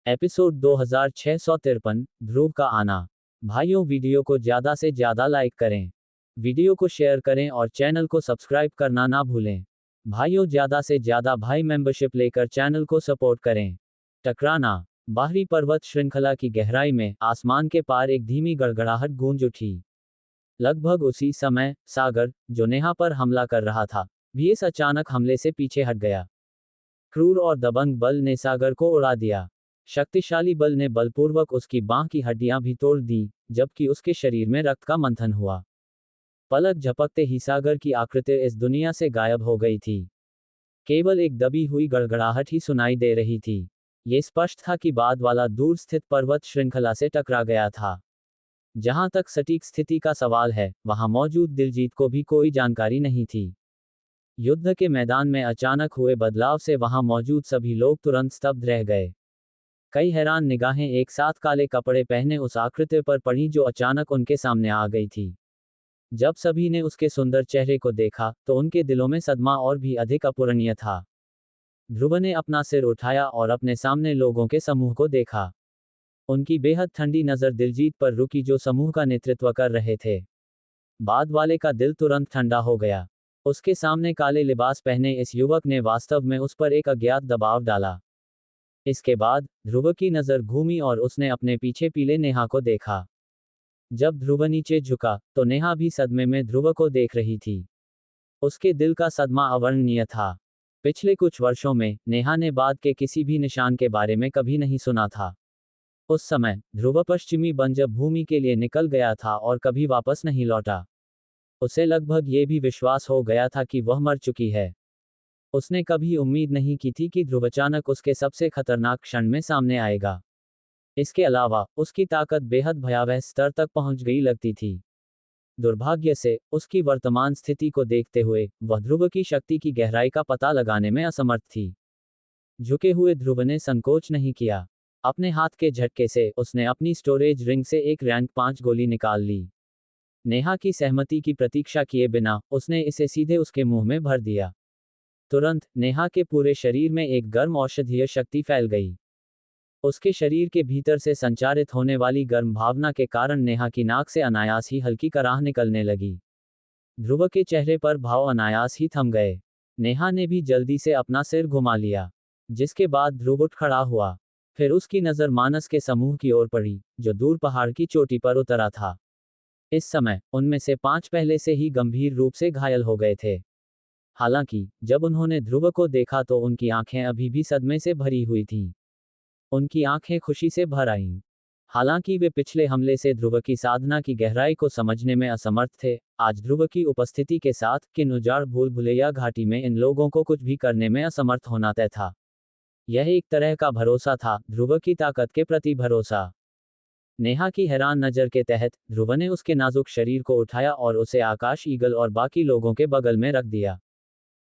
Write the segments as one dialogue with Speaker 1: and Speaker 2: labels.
Speaker 1: Episode 2653, ध्रुव का आना। भाइयों, वीडियो को ज़्यादा से ज़्यादा लाइक करें, वीडियो को शेयर करें और चैनल को सब्सक्राइब करना ना भूलें। भाइयों, ज़्यादा से ज़्यादा भाई मेंबरशिप लेकर चैनल को सपोर्ट करें। टकराना। बाहरी पर्वत श्रृंखला की गहराई में आसमान के पार एक धीमी गड़गड़ाहट गूंज उठी। लगभग उसी समय सागर, जो नेहा पर हमला कर रहा था, भी इस अचानक हमले से पीछे हट गया। क्रूर और दबंग बल ने सागर को उड़ा दिया। शक्तिशाली बल ने बलपूर्वक उसकी बांह की हड्डियां भी तोड़ दी, जबकि उसके शरीर में रक्त का मंथन हुआ। पलक झपकते ही सागर की आकृति इस दुनिया से गायब हो गई थी। केवल एक दबी हुई गड़गड़ाहट ही सुनाई दे रही थी। ये स्पष्ट था कि बाद वाला दूर स्थित पर्वत श्रृंखला से टकरा गया था। जहां तक सटीक स्थिति का सवाल है, वहां मौजूद दिलजीत को भी कोई जानकारी नहीं थी। युद्ध के मैदान में अचानक हुए बदलाव से वहां मौजूद सभी लोग तुरंत स्तब्ध रह गए। कई हैरान निगाहें एक साथ काले कपड़े पहने उस आकृति पर पड़ी जो अचानक उनके सामने आ गई थी। जब सभी ने उसके सुंदर चेहरे को देखा, तो उनके दिलों में सदमा और भी अधिक अपूरणीय था। ध्रुव ने अपना सिर उठाया और अपने सामने लोगों के समूह को देखा। उनकी बेहद ठंडी नजर दिलजीत पर रुकी, जो समूह का नेतृत्व कर रहे थे। बाद वाले का दिल तुरंत ठंडा हो गया। उसके सामने काले लिबास पहने इस युवक ने वास्तव में उस पर एक अज्ञात दबाव डाला। इसके बाद ध्रुव की नजर घूमी और उसने अपने पीछे पीले नेहा को देखा। जब ध्रुव नीचे झुका, तो नेहा भी सदमे में ध्रुव को देख रही थी। उसके दिल का सदमा अवर्णनीय था। पिछले कुछ वर्षों में नेहा ने बाद के किसी भी निशान के बारे में कभी नहीं सुना था। उस समय ध्रुव पश्चिमी बंजर भूमि के लिए निकल गया था और कभी वापस नहीं लौटा। उसे लगभग ये भी विश्वास हो गया था कि वह मर चुकी है। उसने कभी उम्मीद नहीं की थी कि ध्रुव अचानक उसके सबसे खतरनाक क्षण में सामने आएगा। इसके अलावा उसकी ताकत बेहद भयावह स्तर तक पहुंच गई लगती थी। दुर्भाग्य से उसकी वर्तमान स्थिति को देखते हुए वह ध्रुव की शक्ति की गहराई का पता लगाने में असमर्थ थी। झुके हुए ध्रुव ने संकोच नहीं किया। अपने हाथ के झटके से उसने अपनी स्टोरेज रिंग से एक रैंक 5 गोली निकाल ली। नेहा की सहमति की प्रतीक्षा किए बिना उसने इसे सीधे उसके मुंह में भर दिया। तुरंत नेहा के पूरे शरीर में एक गर्म औषधीय शक्ति फैल गई। उसके शरीर के भीतर से संचारित होने वाली गर्म भावना के कारण नेहा की नाक से अनायास ही हल्की कराह निकलने लगी। ध्रुव के चेहरे पर भाव अनायास ही थम गए। नेहा ने भी जल्दी से अपना सिर घुमा लिया, जिसके बाद ध्रुव उठ खड़ा हुआ। फिर उसकी नजर मानस के समूह की ओर पड़ी, जो दूर पहाड़ की चोटी पर उतरा था। इस समय उनमें से 5 पहले से ही गंभीर रूप से घायल हो गए थे। हालांकि जब उन्होंने ध्रुव को देखा तो उनकी आंखें अभी भी सदमे से भरी हुई थीं। उनकी आंखें खुशी से भर आईं। हालांकि वे पिछले हमले से ध्रुव की साधना की गहराई को समझने में असमर्थ थे, आज ध्रुव की उपस्थिति के साथ किन उजाड़ भूल भुलैया घाटी में इन लोगों को कुछ भी करने में असमर्थ होना तय था। यह एक तरह का भरोसा था, ध्रुव की ताकत के प्रति भरोसा। नेहा की हैरान नजर के तहत ध्रुव ने उसके नाजुक शरीर को उठाया और उसे आकाश, ईगल और बाकी लोगों के बगल में रख दिया।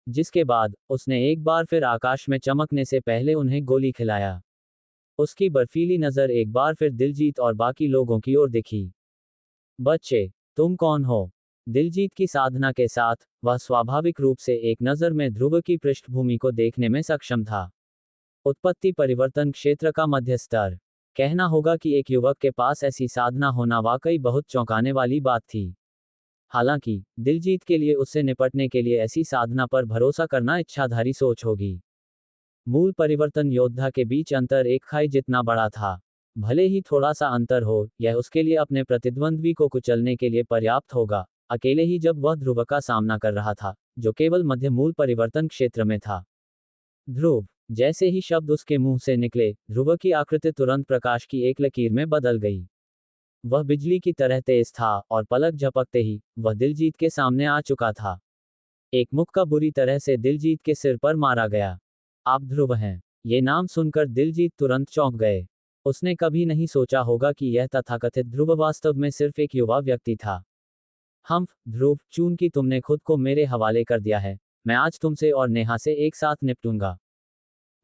Speaker 1: जिसके बाद उसने एक बार फिर आकाश में चमकने से पहले उन्हें गोली खिलाया। उसकी बर्फीली नजर एक बार फिर दिलजीत और बाकी लोगों की ओर दिखी। बच्चे, तुम कौन हो? दिलजीत की साधना के साथ वह स्वाभाविक रूप से एक नजर में ध्रुव की पृष्ठभूमि को देखने में सक्षम था। उत्पत्ति परिवर्तन क्षेत्र का मध्य स्तर। कहना होगा कि एक युवक के पास ऐसी साधना होना वाकई बहुत चौंकाने वाली बात थी। हालांकि दिलजीत के लिए उससे निपटने के लिए ऐसी साधना पर भरोसा करना इच्छाधारी सोच होगी। मूल परिवर्तन योद्धा के बीच अंतर एक खाई जितना बड़ा था। भले ही थोड़ा सा अंतर हो, यह उसके लिए अपने प्रतिद्वंद्वी को कुचलने के लिए पर्याप्त होगा, अकेले ही जब वह ध्रुव का सामना कर रहा था, जो केवल मध्य मूल परिवर्तन क्षेत्र में था। ध्रुव, जैसे ही शब्द उसके मुंह से निकले, ध्रुव की आकृति तुरंत प्रकाश की एक लकीर में बदल गई। वह बिजली की तरह तेज था और पलक झपकते ही वह दिलजीत के सामने आ चुका था। एक मुक्का बुरी तरह से दिलजीत के सिर पर मारा गया। आप ध्रुव हैं। ये नाम सुनकर दिलजीत तुरंत चौंक गए। उसने कभी नहीं सोचा होगा कि यह तथाकथित ध्रुव वास्तव में सिर्फ एक युवा व्यक्ति था। ध्रुव, चूंकि तुमने खुद को मेरे हवाले कर दिया है, मैं आज तुमसे और नेहा से एक साथ निपटूंगा।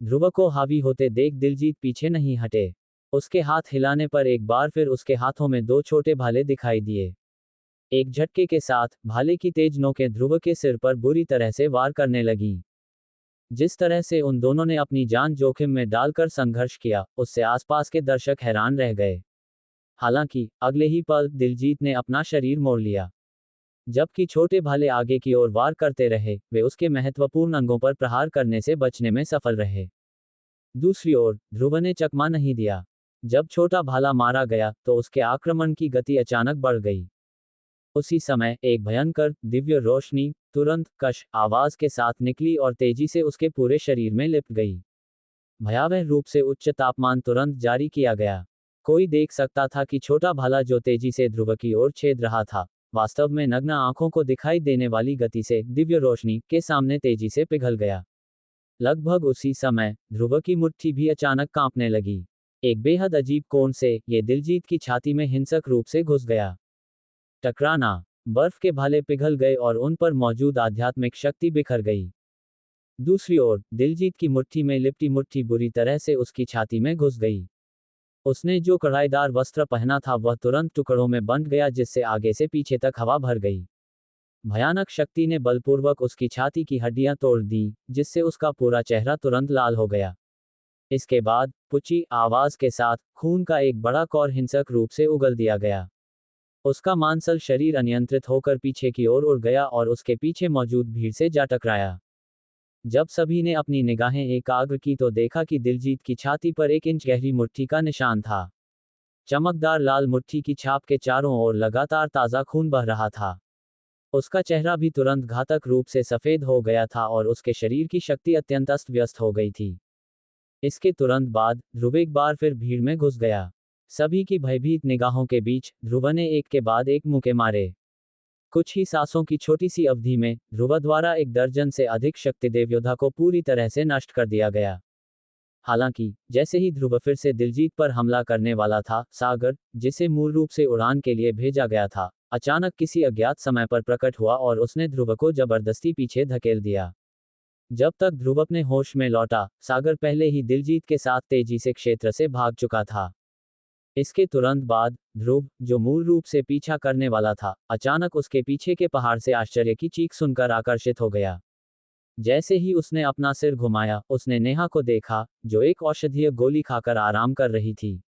Speaker 1: ध्रुव को हावी होते देख दिलजीत पीछे नहीं हटे। उसके हाथ हिलाने पर एक बार फिर उसके हाथों में 2 छोटे भाले दिखाई दिए। एक झटके के साथ भाले की तेज नोकें ध्रुव के सिर पर बुरी तरह से वार करने लगीं। जिस तरह से उन दोनों ने अपनी जान जोखिम में डालकर संघर्ष किया, उससे आसपास के दर्शक हैरान रह गए। हालांकि अगले ही पल दिलजीत ने अपना शरीर मोड़ लिया। जबकि छोटे भाले आगे की ओर वार करते रहे, वे उसके महत्वपूर्ण अंगों पर प्रहार करने से बचने में सफल रहे। दूसरी ओर ध्रुव ने चकमा नहीं दिया। जब छोटा भाला मारा गया तो उसके आक्रमण की गति अचानक बढ़ गई। उसी समय एक भयंकर दिव्य रोशनी तुरंत कश आवाज के साथ निकली और तेजी से उसके पूरे शरीर में लिपट गई। भयावह रूप से उच्च तापमान तुरंत जारी किया गया। कोई देख सकता था कि छोटा भाला जो तेजी से ध्रुव की ओर छेद रहा था, वास्तव में नग्न आंखों को दिखाई देने वाली गति से दिव्य रोशनी के सामने तेजी से पिघल गया। लगभग उसी समय ध्रुव की मुट्ठी भी अचानक कांपने लगी। एक बेहद अजीब कोण से ये दिलजीत की छाती में हिंसक रूप से घुस गया। टकराना, बर्फ के भाले पिघल गए और उन पर मौजूद आध्यात्मिक शक्ति बिखर गई। दूसरी ओर दिलजीत की मुट्ठी में लिपटी मुट्ठी बुरी तरह से उसकी छाती में घुस गई। उसने जो कढ़ाईदार वस्त्र पहना था वह तुरंत टुकड़ों में बंट गया, जिससे आगे से पीछे तक हवा भर गई। भयानक शक्ति ने बलपूर्वक उसकी छाती की हड्डियां तोड़ दी, जिससे उसका पूरा चेहरा तुरंत लाल हो गया। इसके बाद पुची आवाज के साथ खून का एक बड़ा कौर हिंसक रूप से उगल दिया गया। उसका मांसल शरीर अनियंत्रित होकर पीछे की ओर उड़ गया और उसके पीछे मौजूद भीड़ से जा टकराया। जब सभी ने अपनी निगाहें एकाग्र की तो देखा कि दिलजीत की छाती पर 1 इंच गहरी मुट्ठी का निशान था। चमकदार लाल मुट्ठी की छाप के चारों ओर लगातार ताज़ा खून बह रहा था। उसका चेहरा भी तुरंत घातक रूप से सफ़ेद हो गया था और उसके शरीर की शक्ति अत्यंत अस्त व्यस्त हो गई थी। इसके तुरंत बाद ध्रुव एक बार फिर भीड़ में घुस गया। सभी की भयभीत निगाहों के बीच ध्रुव ने एक के बाद एक मुक्के मारे। कुछ ही सांसों की छोटी सी अवधि में ध्रुव द्वारा 1 दर्जन से अधिक शक्तिदेव योद्धा को पूरी तरह से नष्ट कर दिया गया। हालांकि जैसे ही ध्रुव फिर से दिलजीत पर हमला करने वाला था, सागर, जिसे मूल रूप से उड़ान के लिए भेजा गया था, अचानक किसी अज्ञात समय पर प्रकट हुआ और उसने ध्रुव को जबरदस्ती पीछे धकेल दिया। जब तक ध्रुव अपने होश में लौटा, सागर पहले ही दिलजीत के साथ तेजी से क्षेत्र से भाग चुका था। इसके तुरंत बाद ध्रुव, जो मूल रूप से पीछा करने वाला था, अचानक उसके पीछे के पहाड़ से आश्चर्य की चीख सुनकर आकर्षित हो गया। जैसे ही उसने अपना सिर घुमाया, उसने नेहा को देखा, जो एक औषधीय गोली खाकर आराम कर रही थी।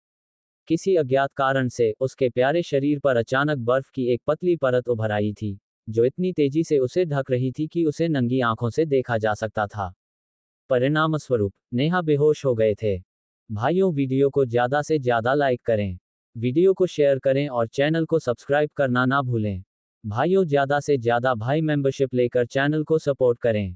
Speaker 1: किसी अज्ञात कारण से उसके प्यारे शरीर पर अचानक बर्फ की एक पतली परत उभर आई थी, जो इतनी तेजी से उसे ढक रही थी कि उसे नंगी आंखों से देखा जा सकता था। परिणामस्वरूप नेहा बेहोश हो गए थे। भाइयों, वीडियो को ज़्यादा से ज़्यादा लाइक करें, वीडियो को शेयर करें और चैनल को सब्सक्राइब करना ना भूलें। भाइयों, ज़्यादा से ज़्यादा भाई मेंबरशिप लेकर चैनल को सपोर्ट करें।